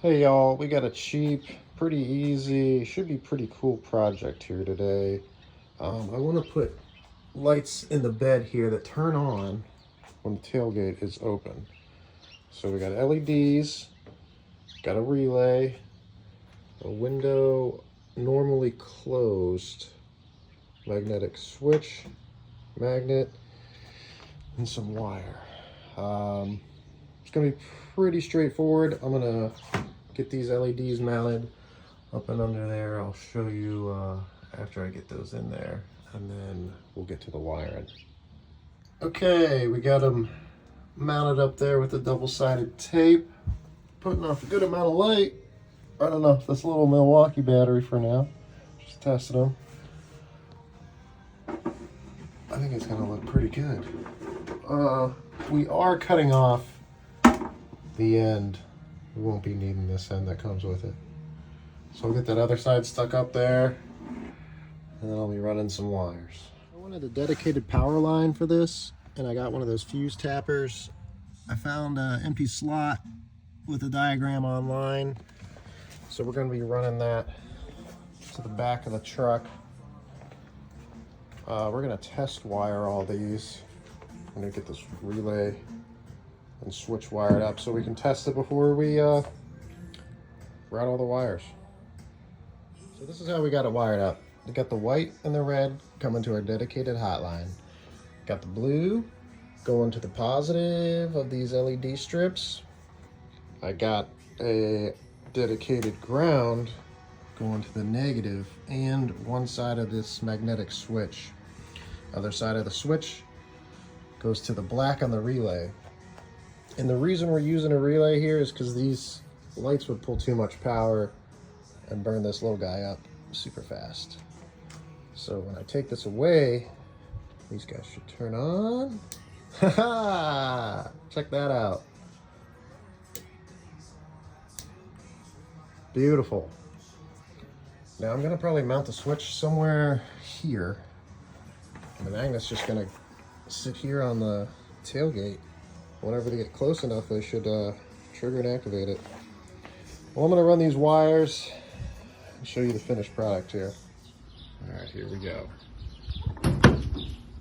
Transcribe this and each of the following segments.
Hey y'all, we got a cheap, pretty easy, should be pretty cool project here today. I want to put lights in the bed here that turn on when the tailgate is open. So we got LEDs, got a relay, a window normally closed, magnetic switch, magnet, and some wire. It's gonna be pretty straightforward. I'm gonna get these LEDs mounted up and under there. I'll show you after I get those in there, and then we'll get to the wiring. Okay, we got them mounted up there with the double-sided tape, putting off a good amount of light, running off this little Milwaukee battery for now, just testing them. I think it's gonna look pretty good. We are cutting off the end. We won't be needing this end that comes with it. So I'll get that other side stuck up there, and then I'll be running some wires. I wanted a dedicated power line for this, and I got one of those fuse tappers. I found an empty slot with a diagram online, so we're going to be running that to the back of the truck. We're going to test wire all these. I'm going to get this relay and switch wired up so we can test it before we route all the wires. So this is how we got it wired up. We got the white and the red coming to our dedicated hotline. Got the blue going to the positive of these LED strips. I got a dedicated ground going to the negative and one side of this magnetic switch. Other side of the switch goes to the black on the relay. And the reason we're using a relay here is because these lights would pull too much power and burn this little guy up super fast. So when I take this away, these guys should turn on. Haha! Check that out. Beautiful. Now I'm gonna probably mount the switch somewhere here. And the magnet's just gonna sit here on the tailgate. Whenever they get close enough, they should trigger and activate it. Well, I'm gonna run these wires and show you the finished product here. All right, here we go.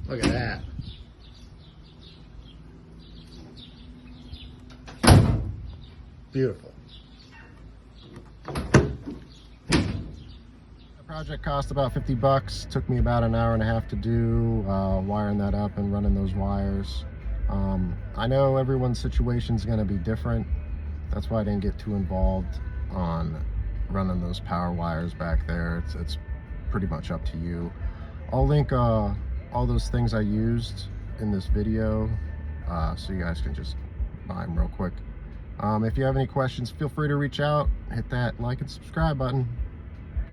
Look at that. Beautiful. The project cost about 50 bucks. Took me about an hour and a half to do, wiring that up and running those wires. I know everyone's situation is going to be different. That's why I didn't get too involved on running those power wires back there. It's pretty much up to you. I'll link all those things I used in this video so you guys can just buy them real quick. If you have any questions, feel free to reach out. Hit that like and subscribe button.